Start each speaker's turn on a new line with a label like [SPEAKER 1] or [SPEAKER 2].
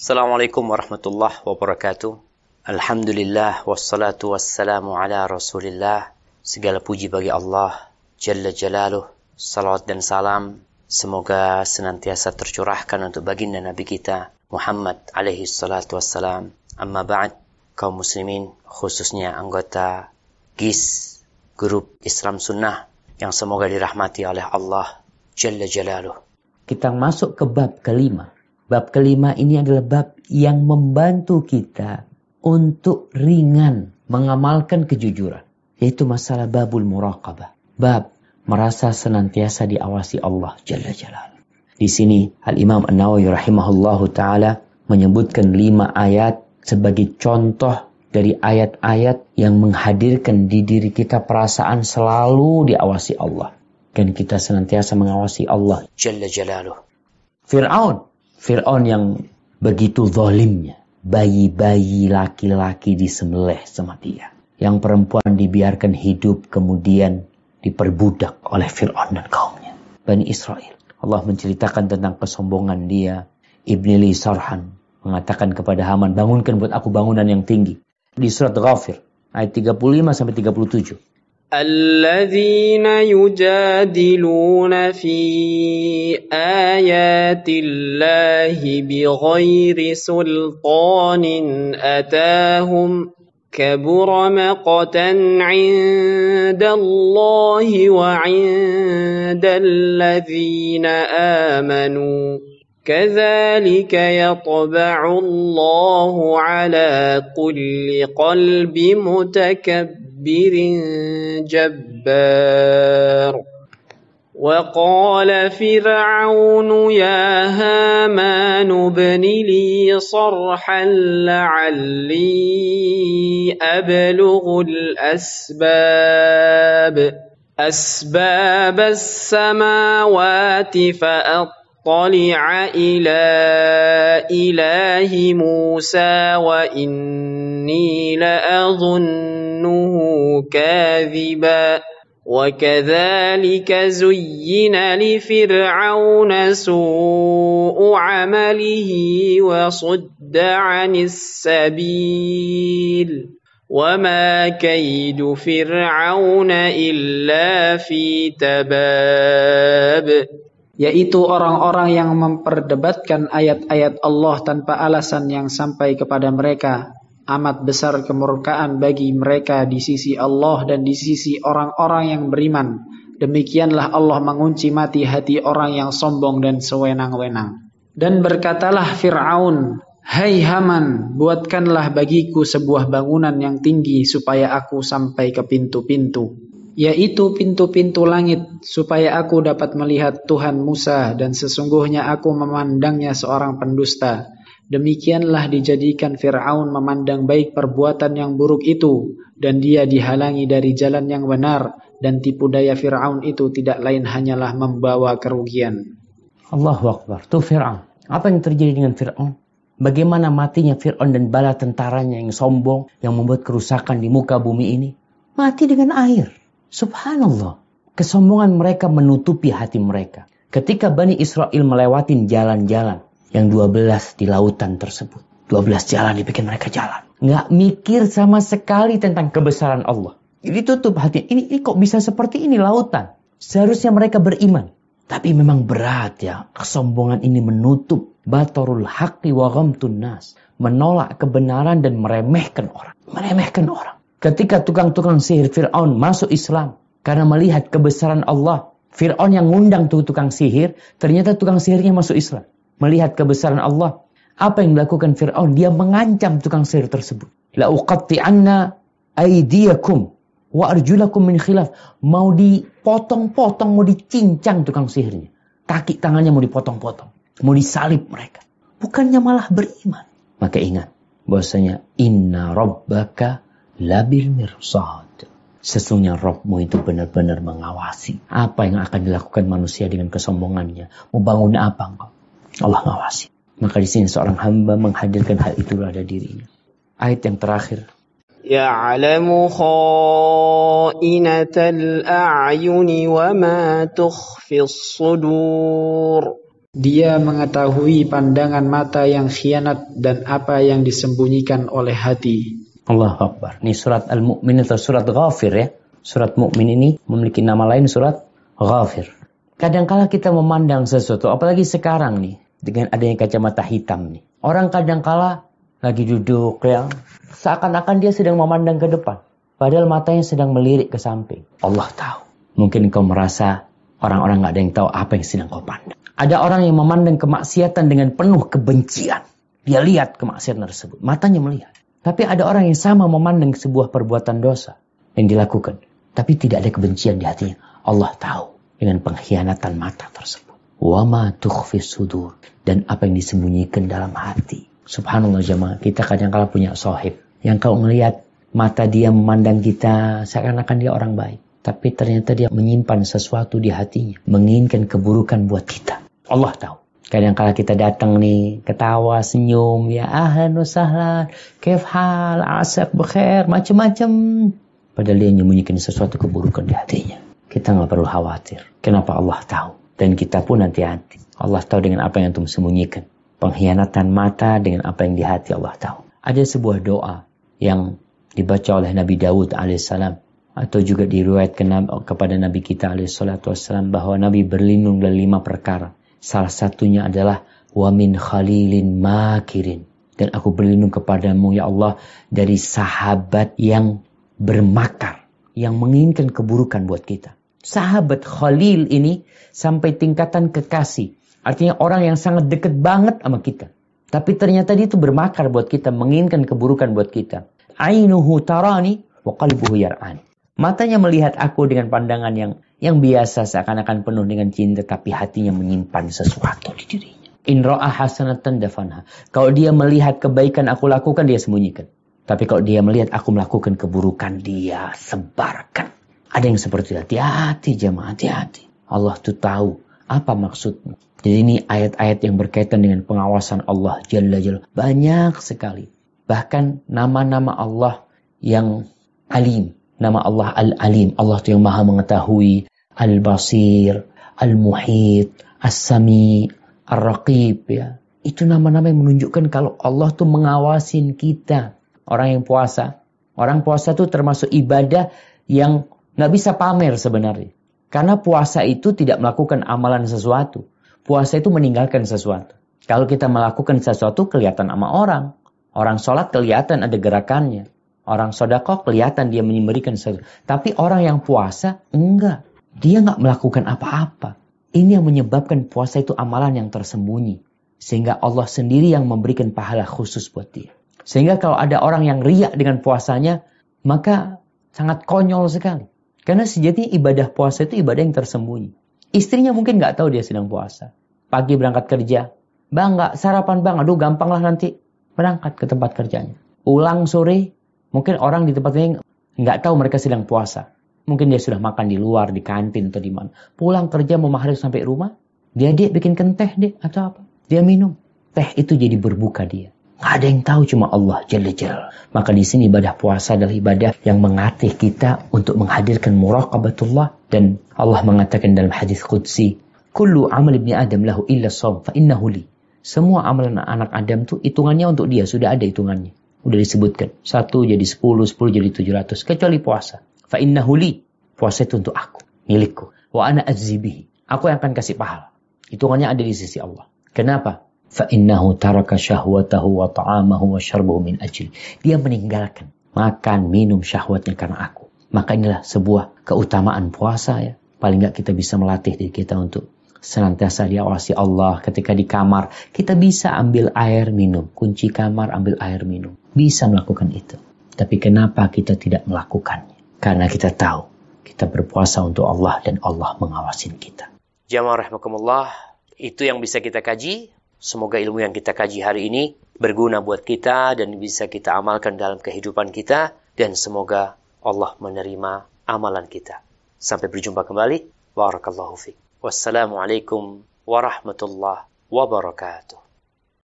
[SPEAKER 1] Assalamualaikum warahmatullahi wabarakatuh. Alhamdulillah wassalatu wassalamu ala Rasulillah. Segala puji bagi Allah Jalla Jalaluh. Salawat dan salam semoga senantiasa tercurahkan untuk baginda Nabi kita Muhammad alaihi salatu wassalam. Amma ba'd, kaum muslimin, khususnya anggota GIS, grup Islam Sunnah, yang semoga dirahmati oleh Allah Jalla Jalaluh. Kita masuk ke bab kelima. Bab kelima ini adalah bab yang membantu kita untuk ringan mengamalkan kejujuran. Yaitu masalah babul muraqabah. Bab merasa senantiasa diawasi Allah Jalla Jalaluh. Di sini Al-Imam An-Nawawi rahimahullahu ta'ala menyebutkan 5 ayat sebagai contoh dari ayat-ayat yang menghadirkan di diri kita perasaan selalu diawasi Allah. Dan kita senantiasa mengawasi Allah Jalla Jalaluh. Fir'aun yang begitu zalimnya. Bayi-bayi laki-laki disembelih sama dia. Yang perempuan dibiarkan hidup kemudian diperbudak oleh Fir'aun dan kaumnya. Bani Israel. Allah menceritakan tentang kesombongan dia. Ibni li sarhan mengatakan kepada Haman, bangunkan buat aku bangunan yang tinggi. Di surat Ghafir ayat 35-37.
[SPEAKER 2] الذين يجادلون في آيات الله بغير سلطان أتاهم كبر مقتا عند الله وعند الذين آمنوا كذلك يطبع الله على كل قلب متكبر جبار وقال فرعون يا هامان ابن لي صرحا لعلي أبلغ أسباب السماوات فأطلع إلى إله موسى وإني لأظنه كاذبا وكذلك زين لفرعون سوء عمله وصد عن السبيل وما كيد فرعون إلا في تباب.
[SPEAKER 3] Yaitu orang-orang yang memperdebatkan ayat-ayat Allah tanpa alasan yang sampai kepada mereka. Amat besar kemurkaan bagi mereka di sisi Allah dan di sisi orang-orang yang beriman. Demikianlah Allah mengunci mati hati orang yang sombong dan sewenang-wenang. Dan berkatalah Fir'aun, hai Haman, buatkanlah bagiku sebuah bangunan yang tinggi supaya aku sampai ke pintu-pintu. Yaitu pintu-pintu langit, supaya aku dapat melihat Tuhan Musa, dan sesungguhnya aku memandangnya seorang pendusta. Demikianlah dijadikan Fir'aun memandang baik perbuatan yang buruk itu, dan dia dihalangi dari jalan yang benar, dan tipu daya Fir'aun itu tidak lain hanyalah membawa kerugian.
[SPEAKER 1] Allahu Akbar. Tuh Fir'aun. Apa yang terjadi dengan Fir'aun? Bagaimana matinya Fir'aun dan bala tentaranya yang sombong, yang membuat kerusakan di muka bumi ini? Mati dengan air. Subhanallah, kesombongan mereka menutupi hati mereka. Ketika Bani Israel melewatin jalan-jalan yang 12 di lautan tersebut. 12 jalan dibikin mereka jalan. Nggak mikir sama sekali tentang kebesaran Allah. Jadi tutup hati. Ini kok bisa seperti ini lautan? Seharusnya mereka beriman. Tapi memang berat ya. Kesombongan ini menutup batarul haqqi wa ghamtun nas. Menolak kebenaran dan meremehkan orang. Meremehkan orang. Ketika tukang-tukang sihir Fir'aun masuk Islam karena melihat kebesaran Allah. Fir'aun yang ngundang tukang sihir, ternyata tukang sihirnya masuk Islam. Melihat kebesaran Allah. Apa yang dilakukan Fir'aun? Dia mengancam tukang sihir tersebut. La uqatti'anna aydiyakum wa arjulakum min khilaf. Mau dipotong-potong, mau dicincang tukang sihirnya. Kaki tangannya mau dipotong-potong. Mau disalib mereka. Bukannya malah beriman. Maka ingat bahwasanya inna rabbaka labil mirsad. Sesungguhnya Rabbmu itu benar-benar mengawasi. Apa yang akan dilakukan manusia dengan kesombongannya. Mau bangun apa engkau? Allah mengawasi. Maka di sini seorang hamba menghadirkan hal itu pada dirinya. Ayat yang terakhir.
[SPEAKER 2] يعلم خائنة الأعين وما تخفي الصدور
[SPEAKER 3] Dia mengetahui pandangan mata yang khianat dan apa yang disembunyikan oleh hati.
[SPEAKER 1] Allahu Akbar. Ini surat Al-Mu'min atau surat Ghafir ya. Surat Mu'min ini memiliki nama lain surat Ghafir. Kadangkala kita memandang sesuatu, apalagi sekarang nih, dengan adanya kacamata hitam nih. Orang kadangkala lagi duduk ya, seakan-akan dia sedang memandang ke depan. Padahal matanya sedang melirik ke samping. Allah tahu. Mungkin kau merasa orang-orang gak ada yang tahu apa yang sedang kau pandang. Ada orang yang memandang kemaksiatan dengan penuh kebencian. Dia lihat kemaksiatan tersebut. Matanya melihat. Tapi ada orang yang sama memandang sebuah perbuatan dosa yang dilakukan. Tapi tidak ada kebencian di hatinya. Allah tahu dengan pengkhianatan mata tersebut. Wa ma tukhfis sudur. Dan apa yang disembunyikan dalam hati. Subhanallah jemaah. Kita kadang-kala punya sahib. Yang kau melihat mata dia memandang kita seakan-akan dia orang baik. Tapi ternyata dia menyimpan sesuatu di hatinya. Menginginkan keburukan buat kita. Allah tahu. Kadang-kala kita datang nih, ketawa, senyum, ya ahlan wa sahlan, kaif hal, asak, bekhair, macam-macam. Padahal dia menyembunyikan sesuatu keburukan di hatinya. Kita nggak perlu khawatir. Kenapa Allah tahu? Dan kita pun hati-hati. Allah tahu dengan apa yang antum sembunyikan. Pengkhianatan mata dengan apa yang di hati Allah tahu. Ada sebuah doa yang dibaca oleh Nabi Daud alaihissalam. Atau juga diriwayatkan kepada Nabi kita alaihissalam bahwa Nabi berlindung dari 5 perkara. Salah satunya adalah wa min khalilin makirin. Dan aku berlindung kepadamu ya Allah dari sahabat yang bermakar, yang menginginkan keburukan buat kita. Sahabat khalil ini sampai tingkatan kekasih. Artinya orang yang sangat dekat banget sama kita. Tapi ternyata dia itu bermakar buat kita, menginginkan keburukan buat kita. Ainuhu tarani wa qalbuhu yar'ani. Matanya melihat aku dengan pandangan yang biasa seakan-akan penuh dengan cinta, tapi hatinya menyimpan sesuatu di dirinya. In ra'a hasanatan dafanha. Kalau dia melihat kebaikan aku lakukan, dia sembunyikan. Tapi kalau dia melihat aku melakukan keburukan, dia sebarkan. Ada yang seperti itu. Hati-hati jemaah, hati-hati. Allah tuh tahu apa maksudnya. Jadi ini ayat-ayat yang berkaitan dengan pengawasan Allah Jalla Jalla. Banyak sekali. Bahkan nama-nama Allah yang alim. Nama Allah Al-Alim. Allah itu yang maha mengetahui. Al-Basir, Al-Muhit, As-Sami, Ar-Raqib. Ya. Itu nama-nama yang menunjukkan kalau Allah itu mengawasin kita. Orang yang puasa. Orang puasa itu termasuk ibadah yang gak bisa pamer sebenarnya. Karena puasa itu tidak melakukan amalan sesuatu. Puasa itu meninggalkan sesuatu. Kalau kita melakukan sesuatu kelihatan sama orang. Orang sholat kelihatan ada gerakannya. Orang sedekah kelihatan dia memberikan sesuatu. Tapi orang yang puasa enggak. Dia enggak melakukan apa-apa. Ini yang menyebabkan puasa itu amalan yang tersembunyi. Sehingga Allah sendiri yang memberikan pahala khusus buat dia. Sehingga kalau ada orang yang riak dengan puasanya, maka sangat konyol sekali. Karena sejatinya ibadah puasa itu ibadah yang tersembunyi. Istrinya mungkin enggak tahu dia sedang puasa. Pagi berangkat kerja. Bang, enggak sarapan bang. Aduh gampang lah nanti. Berangkat ke tempat kerjanya. Ulang sore. Mungkin orang di tempatnya nggak tahu mereka sedang puasa. Mungkin dia sudah makan di luar, di kantin atau di mana. Pulang kerja mau maghrib sampai rumah, dia bikinkan teh deh atau apa. Dia minum. Teh itu jadi berbuka dia. Nggak ada yang tahu cuma Allah Jalla Jalla. Maka di sini ibadah puasa adalah ibadah yang mengatih kita untuk menghadirkan muraqabatullah. Dan Allah mengatakan dalam hadis qudsi, kullu amal ibni Adam lahu illa shaum fa innahu li. Semua amalan anak Adam tuh hitungannya untuk dia, sudah ada hitungannya. Udah disebutkan. 1 jadi 10, 10 jadi 700. Kecuali puasa. Fa innahu li. Puasa itu untuk aku. Milikku. Wa ana azzibihi. Aku yang akan kasih pahala. Hitungannya ada di sisi Allah. Kenapa? Fa innahu taraka syahwatahu wa ta'amahu wa syarbahu min ajli. Dia meninggalkan makan, minum syahwatnya karena aku. Maka inilah sebuah keutamaan puasa ya. Paling enggak kita bisa melatih diri kita untuk senantiasa diawasi Allah. Ketika di kamar, kita bisa ambil air minum. Kunci kamar, ambil air minum. Bisa melakukan itu. Tapi kenapa kita tidak melakukannya? Karena kita tahu, kita berpuasa untuk Allah dan Allah mengawasin kita.
[SPEAKER 4] Jamaah rahimakumullah, itu yang bisa kita kaji. Semoga ilmu yang kita kaji hari ini berguna buat kita dan bisa kita amalkan dalam kehidupan kita. Dan semoga Allah menerima amalan kita. Sampai berjumpa kembali. Barakallahu fiik. Wassalamualaikum warahmatullahi wabarakatuh.